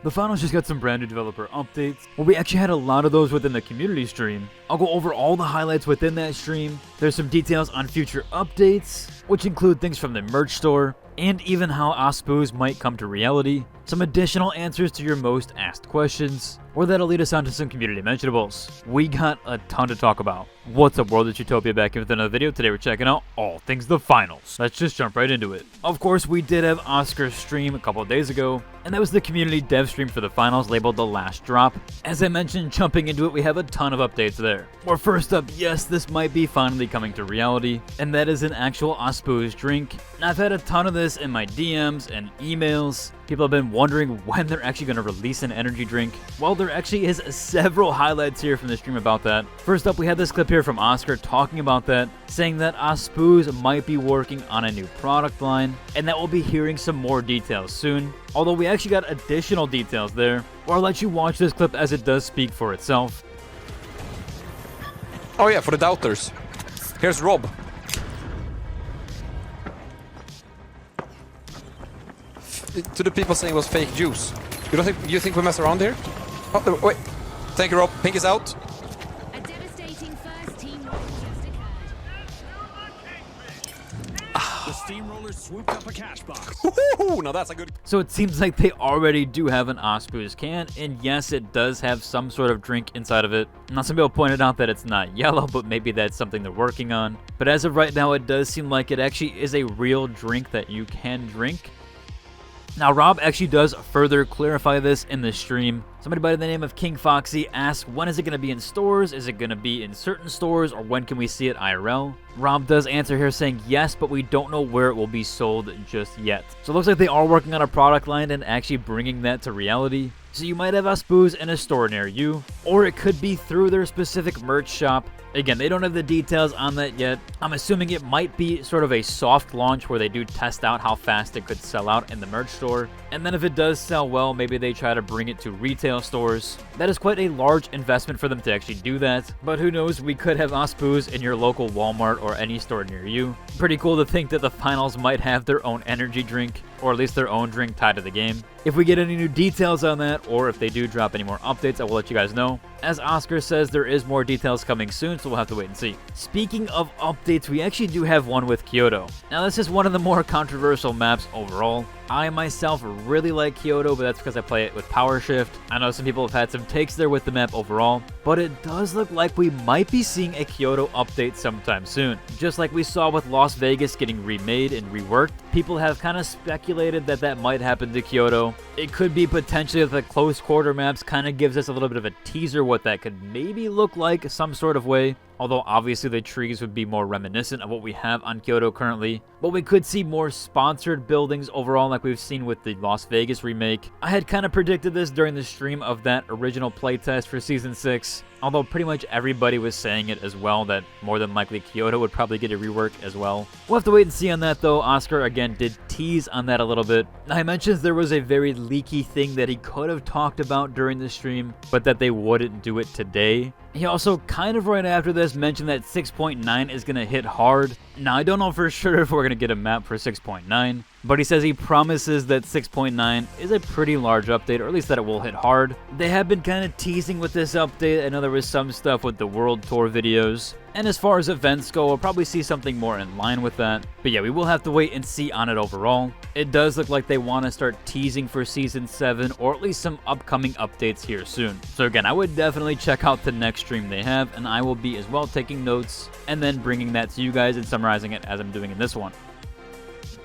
The finals just got some brand new developer updates. Well, we actually had a lot of those within the community stream. I'll go over all the highlights within that stream. There's some details on future updates, which include things from the merch store, and even how Aspoos might come to reality, some additional answers to your most asked questions, or that'll lead us on to some community mentionables. We got a ton to talk about. What's up, world? It's Utopia back in with another video. Today we're checking out all things the finals. Let's just jump right into it. Of course, we did have Oscar's stream a couple of days ago, and that was the community dev stream for the finals labeled The Last Drop. As I mentioned, jumping into it, we have a ton of updates there. Well, first up, yes, this might be finally coming to reality, and that is an actual Aspoos drink. And I've had a ton of this in my DMs and emails. People have been wondering when they're actually going to release an energy drink. Well, there actually is several highlights here from the stream about that. First up, we had this clip here from Oscar talking about that, saying that Aspoos might be working on a new product line, and that we'll be hearing some more details soon. Although we actually got additional details there. Or I'll let you watch this clip as it does speak for itself. Oh yeah, for the doubters. Here's Rob. To the people saying it was fake juice. You think we mess around here? Oh, wait. Thank you, Rob. Pink is out. A devastating first team loss just occurred. The steamroller swooped up a cash box. Woohoo! Now that's a good... So it seems like they already do have an Aspoos can, and yes, it does have some sort of drink inside of it. Now some people pointed out that it's not yellow, but maybe that's something they're working on. But as of right now, it does seem like it actually is a real drink that you can drink. Now, Rob actually does further clarify this in the stream. Somebody by the name of King Foxy asks, when is it going to be in stores? Is it going to be in certain stores, or when can we see it IRL? Rob does answer here saying yes, but we don't know where it will be sold just yet. So it looks like they are working on a product line and actually bringing that to reality. So you might have Aspoos in a store near you, or it could be through their specific merch shop. Again, they don't have the details on that yet. I'm assuming it might be sort of a soft launch where they do test out how fast it could sell out in the merch store. And then if it does sell well, maybe they try to bring it to retail stores. That is quite a large investment for them to actually do that. But who knows, we could have Aspoos in your local Walmart or any store near you. Pretty cool to think that the finals might have their own energy drink, or at least their own drink tied to the game. If we get any new details on that, or if they do drop any more updates, I will let you guys know. As Oscar says, there is more details coming soon, so we'll have to wait and see. Speaking of updates, we actually do have one with Kyoto. Now, this is one of the more controversial maps overall. I myself really like Kyoto, but that's because I play it with Power Shift. I know some people have had some takes there with the map overall, but it does look like we might be seeing a Kyoto update sometime soon. Just like we saw with Las Vegas getting remade and reworked, people have kind of speculated that that might happen to Kyoto. It could be potentially that the close quarter maps kind of gives us a little bit of a teaser what that could maybe look like some sort of way. Although obviously the trees would be more reminiscent of what we have on Kyoto currently. But we could see more sponsored buildings overall like we've seen with the Las Vegas remake. I had kind of predicted this during the stream of that original playtest for Season 6. Although pretty much everybody was saying it as well, that more than likely Kyoto would probably get a rework as well. We'll have to wait and see on that though. Oscar again did tease on that a little bit. I mentioned there was a very leaky thing that he could have talked about during the stream, but that they wouldn't do it today. He also kind of right after this mentioned that 6.9 is going to hit hard. Now, I don't know for sure if we're going to get a map for 6.9, but he says he promises that 6.9 is a pretty large update, or at least that it will hit hard. They have been kind of teasing with this update. I know there was some stuff with the World Tour videos. And as far as events go, we'll probably see something more in line with that. But yeah, we will have to wait and see on it overall. It does look like they want to start teasing for Season 7, or at least some upcoming updates here soon. So again, I would definitely check out the next stream they have, and I will be as well taking notes, and then bringing that to you guys and summarizing it as I'm doing in this one.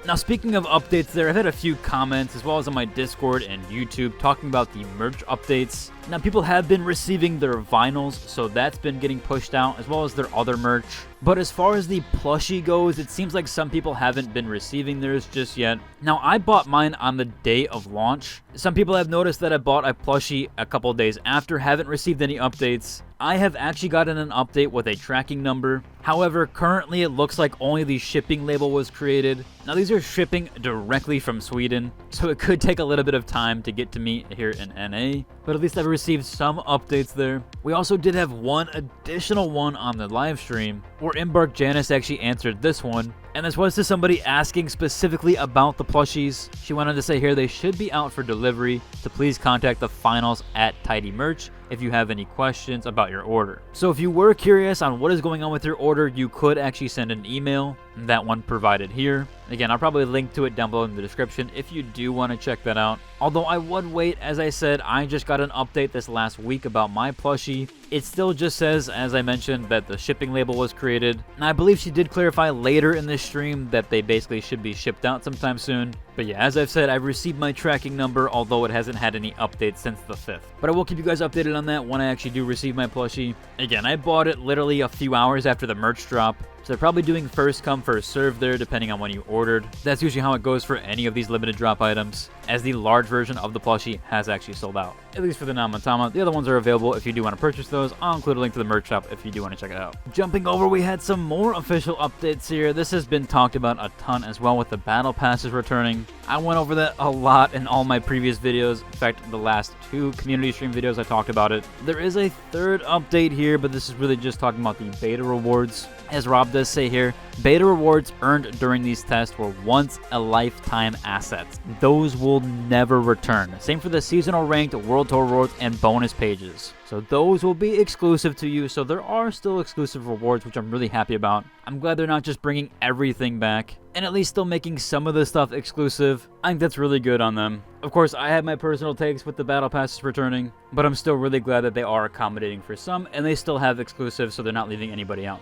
Now, speaking of updates there, I've had a few comments as well as on my Discord and YouTube talking about the merch updates. Now, people have been receiving their vinyls, so that's been getting pushed out, as well as their other merch. But as far as the plushie goes, it seems like some people haven't been receiving theirs just yet. Now, I bought mine on the day of launch. Some people have noticed that I bought a plushie a couple days after, haven't received any updates. I have actually gotten an update with a tracking number. However, currently it looks like only the shipping label was created. Now, these are shipping directly from Sweden, so it could take a little bit of time to get to me here in NA, but at least I've received some updates there. We also did have one additional one on the live stream, where Embark Janice actually answered this one. And this was to somebody asking specifically about the plushies. She went on to say here they should be out for delivery, so please contact the finals at Tidy Merch if you have any questions about your order. So if you were curious on what is going on with your order, you could actually send an email, that one provided here. Again, I'll probably link to it down below in the description if you do want to check that out. Although I would wait, as I said, I just got an update this last week about my plushie. It still just says, as I mentioned, that the shipping label was created. And I believe she did clarify later in this stream that they basically should be shipped out sometime soon. But yeah, as I've said, I've received my tracking number, although it hasn't had any updates since the 5th. But I will keep you guys updated on that when I actually do receive my plushie. Again, I bought it literally a few hours after the merch drop, so they're probably doing first come, first serve there, depending on when you ordered. That's usually how it goes for any of these limited drop items, as the large version of the plushie has actually sold out, at least for the Namatama. The other ones are available if you do want to purchase those. I'll include a link to the merch shop if you do want to check it out. Jumping over, we had some more official updates here. This has been talked about a ton as well, with the battle passes returning. I went over that a lot in all my previous videos. In fact, the last 2 community stream videos I talked about it. There is a third update here, but this is really just talking about the beta rewards. As Rob does say here, beta rewards earned during these tests were once a lifetime assets. Those will never return. Same for the seasonal ranked, world tour rewards, and bonus pages. So those will be exclusive to you. So there are still exclusive rewards, which I'm really happy about. I'm glad they're not just bringing everything back, and at least still making some of the stuff exclusive. I think that's really good on them. Of course, I have my personal takes with the battle passes returning, but I'm still really glad that they are accommodating for some, and they still have exclusives, so they're not leaving anybody out.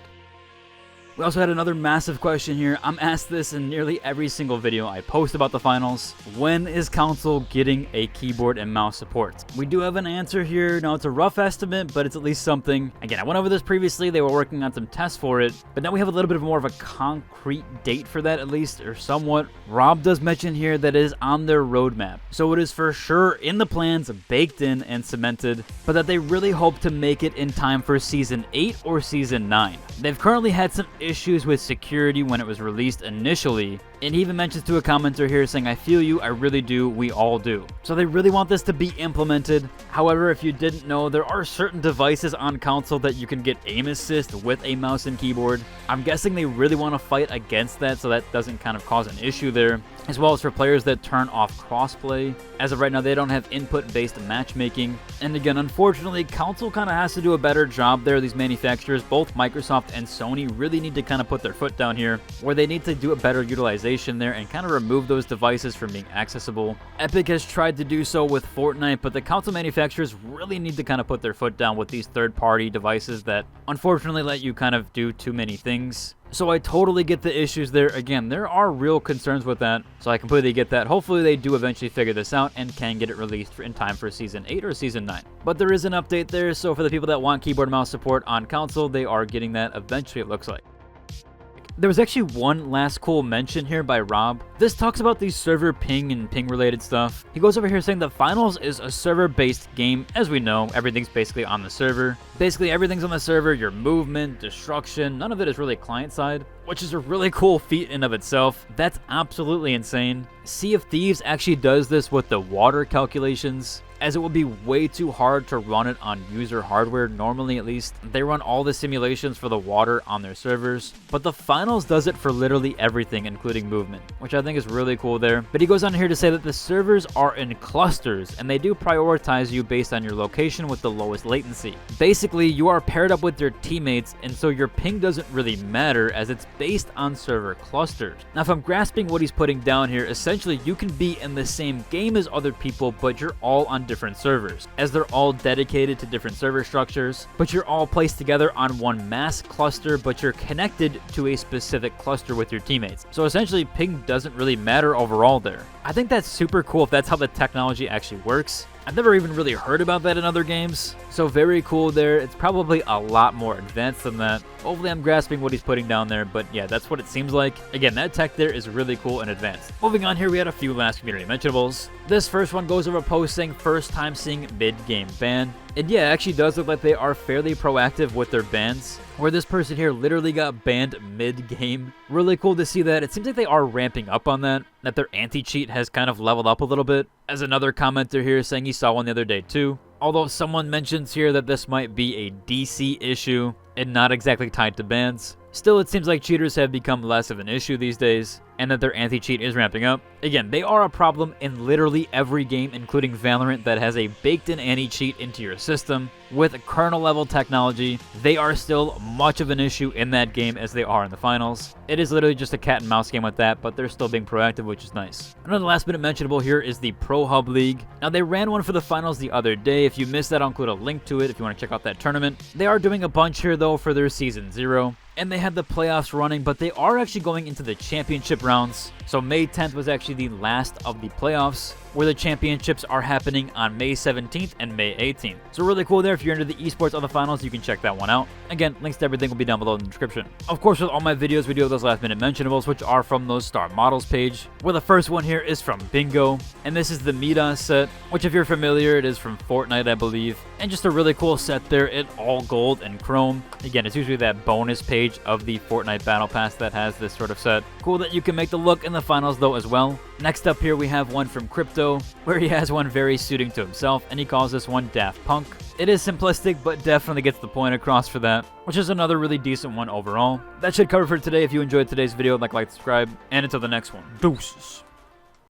We also had another massive question here. I'm asked this in nearly every single video I post about the finals. When is console getting a keyboard and mouse support? We do have an answer here. Now, it's a rough estimate, but it's at least something. Again, I went over this previously. They were working on some tests for it, but now we have a little bit more of a concrete date for that, at least, or somewhat. Rob does mention here that it is on their roadmap. So it is for sure in the plans, baked in and cemented, but that they really hope to make it in time for Season 8 or Season 9. They've currently had some issues with security when it was released initially, and he even mentions to a commenter here saying, I feel you, I really do, we all do. So they really want this to be implemented. However, if you didn't know, there are certain devices on console that you can get aim assist with a mouse and keyboard. I'm guessing they really want to fight against that so that doesn't kind of cause an issue there, as well as for players that turn off crossplay. As of right now, they don't have input-based matchmaking. And again, unfortunately, console kind of has to do a better job there. These manufacturers, both Microsoft and Sony, really need to kind of put their foot down here, where they need to do a better utilization there and kind of remove those devices from being accessible. Epic has tried to do so with Fortnite, but the console manufacturers really need to kind of put their foot down with these third-party devices that unfortunately let you kind of do too many things. So I totally get the issues there. Again, there are real concerns with that, so I completely get that. Hopefully they do eventually figure this out and can get it released in time for Season 8 or Season 9. But there is an update there, so for the people that want keyboard and mouse support on console, they are getting that eventually, it looks like. There was actually one last cool mention here by Rob. This talks about the server ping and ping related stuff. He goes over here saying the finals is a server based game. As we know, everything's basically on the server. Basically everything's on the server, your movement, destruction, none of it is really client side, which is a really cool feat in of itself. That's absolutely insane. Sea of Thieves actually does this with the water calculations, as it would be way too hard to run it on user hardware, normally at least. They run all the simulations for the water on their servers, but the finals does it for literally everything, including movement, which I think is really cool there. But he goes on here to say that the servers are in clusters, and they do prioritize you based on your location with the lowest latency. Basically, you are paired up with your teammates, and so your ping doesn't really matter, as it's based on server clusters. Now, if I'm grasping what he's putting down here, essentially you can be in the same game as other people, but you're all on different servers, as they're all dedicated to different server structures, but you're all placed together on one mass cluster, but you're connected to a specific cluster with your teammates. So essentially ping doesn't really matter overall there. I think that's super cool if that's how the technology actually works. I've never even really heard about that in other games, so very cool there. It's probably a lot more advanced than that. Hopefully I'm grasping what he's putting down there, but yeah, that's what it seems like. Again, that tech there is really cool and advanced. Moving on here, we had a few last community mentionables. This first one goes over a post saying first time seeing mid-game ban. And yeah, it actually does look like they are fairly proactive with their bans, where this person here literally got banned mid-game. Really cool to see that. It seems like they are ramping up on that their anti-cheat has kind of leveled up a little bit. As another commenter here saying he saw one the other day too. Although someone mentions here that this might be a DC issue and not exactly tied to bans. Still, it seems like cheaters have become less of an issue these days, and that their anti-cheat is ramping up. Again, they are a problem in literally every game, including Valorant, that has a baked-in anti-cheat into your system. With kernel-level technology, they are still much of an issue in that game as they are in the finals. It is literally just a cat-and-mouse game with that, but they're still being proactive, which is nice. Another last-minute mentionable here is the Pro Hub League. Now, they ran one for the finals the other day. If you missed that, I'll include a link to it if you want to check out that tournament. They are doing a bunch here, though, for their Season 0. And they had the playoffs running, but they are actually going into the championship rounds. So May 10th was actually the last of the playoffs, where the championships are happening on May 17th and May 18th. So really cool there. If you're into the esports of the finals, you can check that one out. Again, links to everything will be down below in the description. Of course, with all my videos, we do have those last minute mentionables, which are from those star models page, where the first one here is from Bingo. And this is the Midas set, which if you're familiar, it is from Fortnite, I believe. And just a really cool set there in all gold and chrome. Again, it's usually that bonus page of the Fortnite Battle Pass that has this sort of set. Cool that you can make the look in the finals though as well. Next up here we have one from Crypto, where he has one very suiting to himself, and he calls this one Daft Punk. It is simplistic, but definitely gets the point across for that, which is another really decent one overall. That should cover for today. If you enjoyed today's video, like, subscribe, and until the next one, deuces.